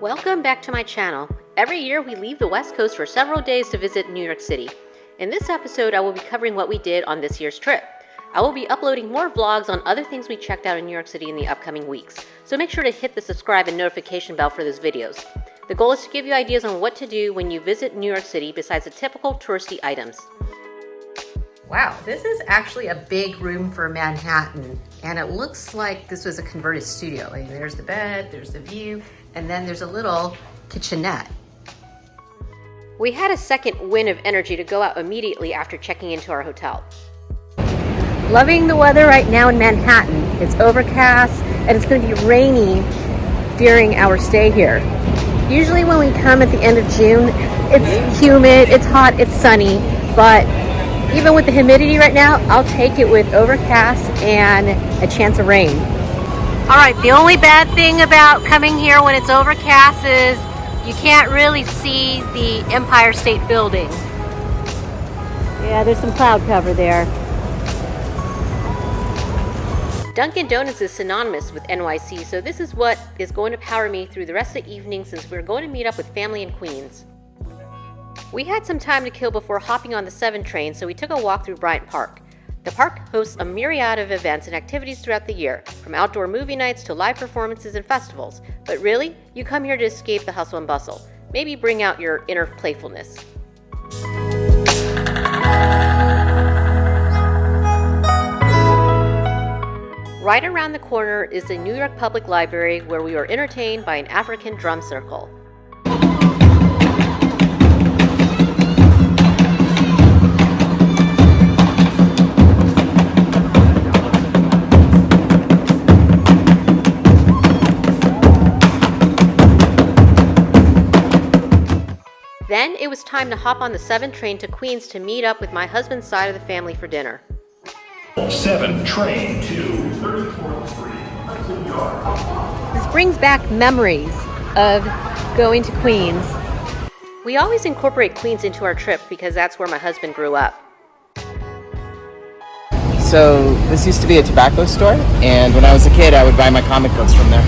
Welcome back to my channel. Every year we leave the West Coast for several days to visit New York City. In this episode, I will be covering what we did on this year's trip. I will be uploading more vlogs on other things we checked out in New York City in the upcoming weeks, so make sure to hit the subscribe and notification bell for those videos. The goal is to give you ideas on what to do when you visit New York City besides the typical touristy items. Wow, this is actually a big room for Manhattan, and it looks like this was a converted studio. I mean, there's the bed, there's the view, and then there's a little kitchenette. We had a second wind of energy to go out immediately after checking into our hotel. Loving the weather right now in Manhattan. It's overcast, and it's going to be rainy during our stay here. Usually when we come at the end of June, it's humid, it's hot, it's sunny, but even with the humidity right now, I'll take it with overcast and a chance of rain. All right, the only bad thing about coming here when it's overcast is you can't really see the Empire State Building. Yeah, there's some cloud cover there. Dunkin' Donuts is synonymous with NYC, so this is what is going to power me through the rest of the evening since we're going to meet up with family in Queens. We had some time to kill before hopping on the 7 train, so we took a walk through Bryant Park. The park hosts a myriad of events and activities throughout the year, from outdoor movie nights to live performances and festivals. But really, you come here to escape the hustle and bustle. Maybe bring out your inner playfulness. Right around the corner is the New York Public Library, where we were entertained by an African drum circle. Then it was time to hop on the 7 train to Queens to meet up with my husband's side of the family for dinner. 7 train to 34th Street. This brings back memories of going to Queens. We always incorporate Queens into our trip because that's where my husband grew up. So this used to be a tobacco store, and when I was a kid I would buy my comic books from there.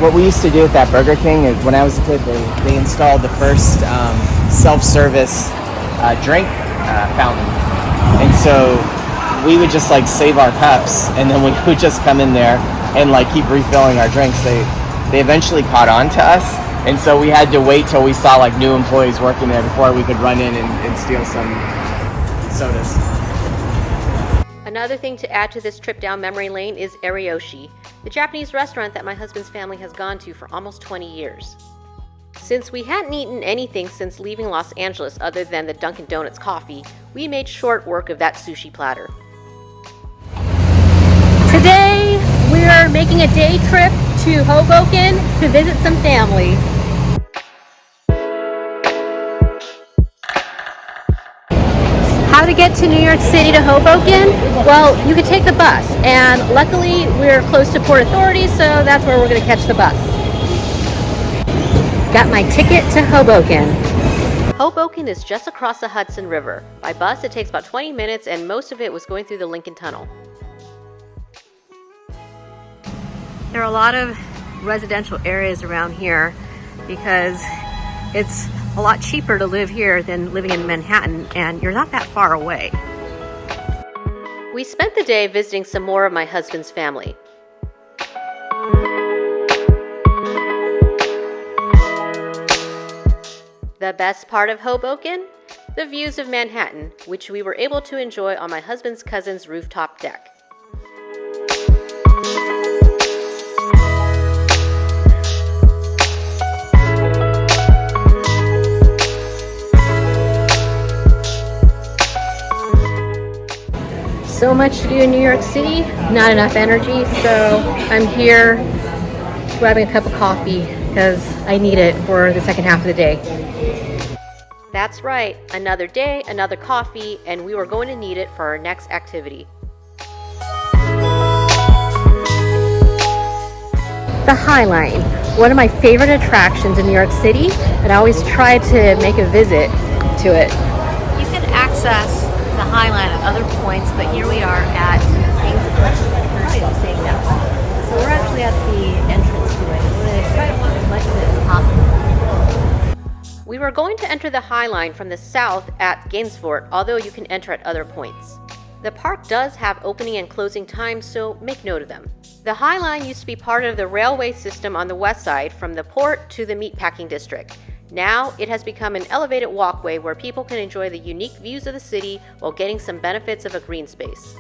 What we used to do at that Burger King is when I was a kid, they installed the first self-service drink fountain. And so we would just like save our cups, and then we would just come in there and like keep refilling our drinks. They eventually caught on to us, and so we had to wait till we saw like new employees working there before we could run in and steal some sodas. Another thing to add to this trip down memory lane is Ariyoshi, the Japanese restaurant that my husband's family has gone to for almost 20 years. Since we hadn't eaten anything since leaving Los Angeles other than the Dunkin' Donuts coffee, we made short work of that sushi platter. Today, we are making a day trip to Hoboken to visit some family. How to get to New York City to Hoboken? Well, you could take the bus, and luckily we're close to Port Authority, so that's where we're going to catch the bus. Got my ticket to Hoboken. Hoboken is just across the Hudson River. By bus, it takes about 20 minutes, and most of it was going through the Lincoln Tunnel. There are a lot of residential areas around here because it's a lot cheaper to live here than living in Manhattan, and you're not that far away. We spent the day visiting some more of my husband's family. The best part of Hoboken? The views of Manhattan, which we were able to enjoy on my husband's cousin's rooftop deck. So much to do in New York City, not enough energy, so I'm here grabbing a cup of coffee because I need it for the second half of the day. That's right, another day, another coffee, and we were going to need it for our next activity. The Highline, one of my favorite attractions in New York City, and I always try to make a visit to it. You can access the Highline at other points, but here we are at So we're actually at the entrance to it. were going to enter the Highline from the south at Gainesfort, although you can enter at other points. The park does have opening and closing times, so make note of them. The Highline used to be part of the railway system on the west side from the port to the meatpacking district. Now it has become an elevated walkway where people can enjoy the unique views of the city while getting some benefits of a green space.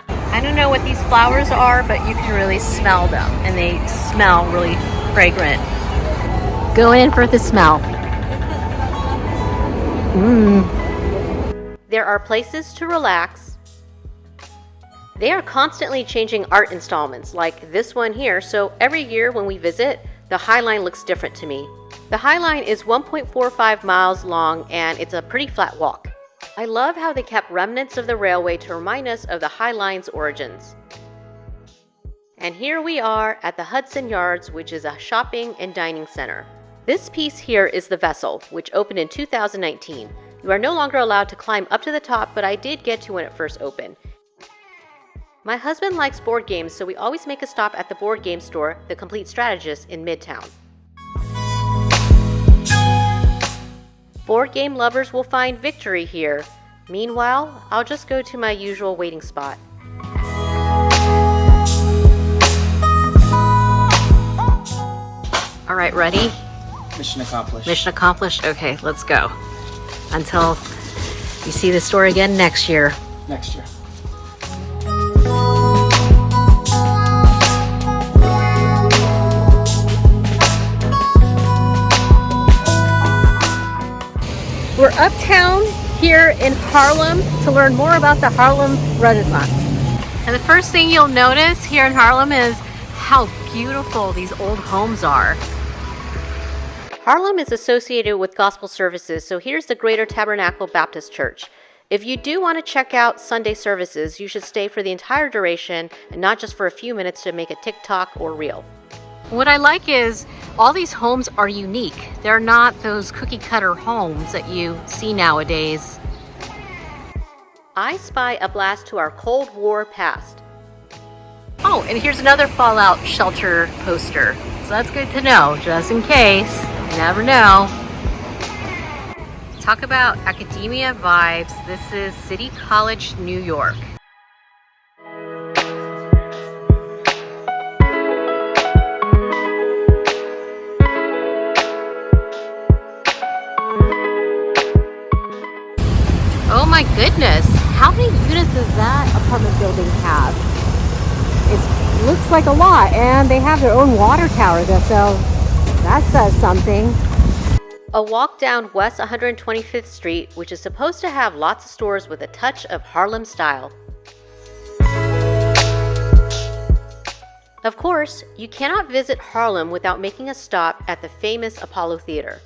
I don't know what these flowers are, but you can really smell them, and they smell really fragrant. Go in for the smell. There are places to relax. They are constantly changing art installments like this one here, so every year when we visit, the Highline looks different to me. The Highline is 1.45 miles long and it's a pretty flat walk. I love how they kept remnants of the railway to remind us of the Highline's origins. And here we are at the Hudson Yards, which is a shopping and dining center. This piece here is the Vessel, which opened in 2019. You are no longer allowed to climb up to the top, but I did get to when it first opened. My husband likes board games, so we always make a stop at the board game store, the Compleat Strategist in Midtown. Board game lovers will find victory here. Meanwhile, I'll just go to my usual waiting spot. All right, ready? Mission accomplished. Mission accomplished? Okay, let's go. Until you see the store again next year. Next year. We're uptown here in Harlem to learn more about the Harlem Renaissance. And the first thing you'll notice here in Harlem is how beautiful these old homes are. Harlem is associated with gospel services, so here's the Greater Tabernacle Baptist Church. If you do want to check out Sunday services, you should stay for the entire duration and not just for a few minutes to make a TikTok or reel. What I like is all these homes are unique. They're not those cookie cutter homes that you see nowadays. I spy a blast to our Cold War past. Oh, and here's another fallout shelter poster. So that's good to know, just in case. You never know. Talk about academia vibes. This is City College, New York. Oh my goodness, how many units does that apartment building have? It looks like a lot, and they have their own water tower there, so that says something. A walk down West 125th Street, which is supposed to have lots of stores with a touch of Harlem style. Of course, you cannot visit Harlem without making a stop at the famous Apollo Theater.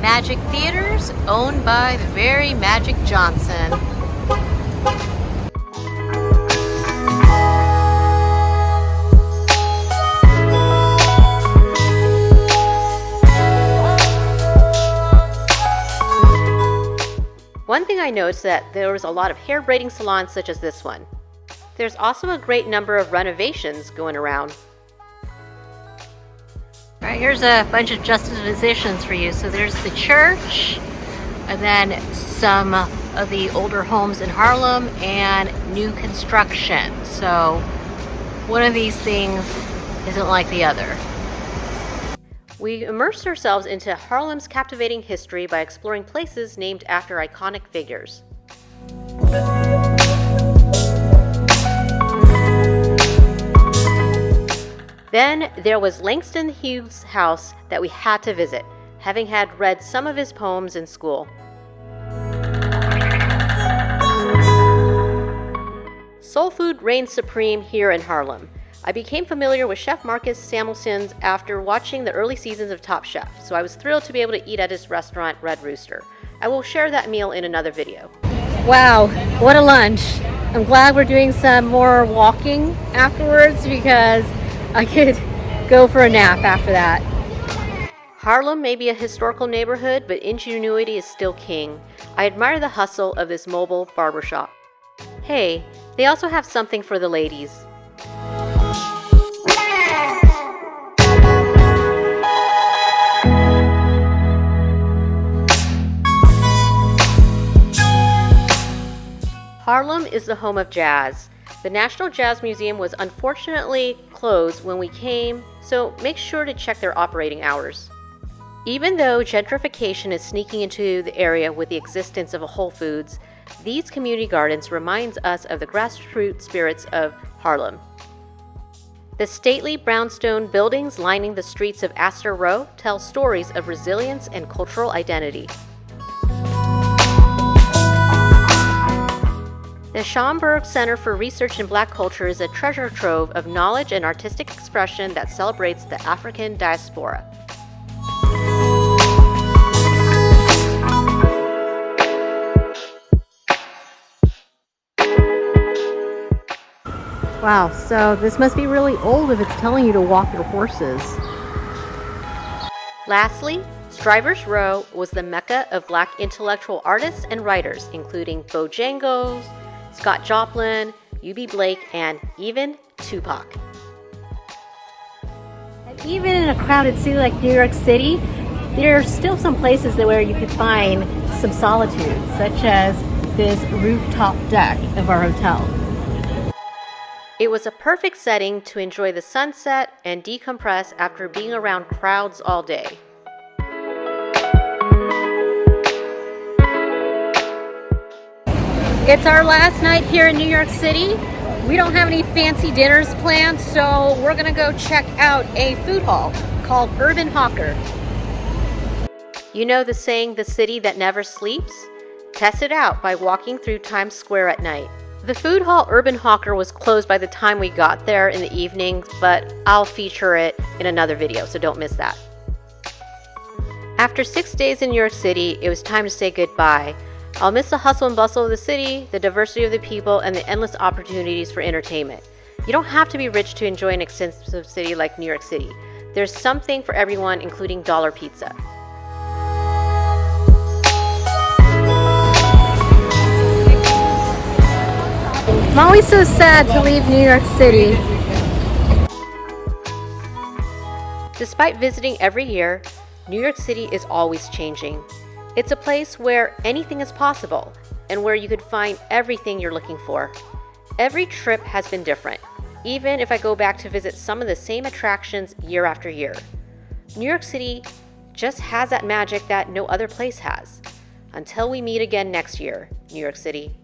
Magic Theaters, owned by the very Magic Johnson. One thing I noticed that there was a lot of hair braiding salons such as this one. There's also a great number of renovations going around. All right, here's a bunch of juxtapositions for you. So there's the church, and then some of the older homes in Harlem and new construction. So one of these things isn't like the other. We immersed ourselves into Harlem's captivating history by exploring places named after iconic figures. Then there was Langston Hughes' house that we had to visit, having had read some of his poems in school. Soul food reigns supreme here in Harlem. I became familiar with Chef Marcus Samuelson's after watching the early seasons of Top Chef, so I was thrilled to be able to eat at his restaurant, Red Rooster. I will share that meal in another video. Wow, what a lunch. I'm glad we're doing some more walking afterwards because I could go for a nap after that. Harlem may be a historical neighborhood, but ingenuity is still king. I admire the hustle of this mobile barbershop. Hey, they also have something for the ladies. is the home of jazz. The National Jazz Museum was unfortunately closed when we came, so make sure to check their operating hours. Even though gentrification is sneaking into the area with the existence of a Whole Foods, these community gardens reminds us of the grassroots spirits of Harlem. The stately brownstone buildings lining the streets of Astor Row tell stories of resilience and cultural identity. The Schomburg Center for Research in Black Culture is a treasure trove of knowledge and artistic expression that celebrates the African diaspora. Wow, so this must be really old if it's telling you to walk your horses. Lastly, Strivers Row was the mecca of Black intellectual artists and writers, including Bojangles, Scott Joplin, U.B. Blake, and even Tupac. And even in a crowded city like New York City, there are still some places where you could find some solitude, such as this rooftop deck of our hotel. It was a perfect setting to enjoy the sunset and decompress after being around crowds all day. It's our last night here in New York City. We don't have any fancy dinners planned, so we're gonna go check out a food hall called Urban Hawker. You know the saying, the city that never sleeps? Test it out by walking through Times Square at night. The food hall Urban Hawker was closed by the time we got there in the evening, but I'll feature it in another video, so don't miss that. After 6 days in New York City, it was time to say goodbye. I'll miss the hustle and bustle of the city, the diversity of the people, and the endless opportunities for entertainment. You don't have to be rich to enjoy an extensive city like New York City. There's something for everyone, including dollar pizza. I'm always so sad to leave New York City. Despite visiting every year, New York City is always changing. It's a place where anything is possible and where you could find everything you're looking for. Every trip has been different, even if I go back to visit some of the same attractions year after year. New York City just has that magic that no other place has. Until we meet again next year, New York City.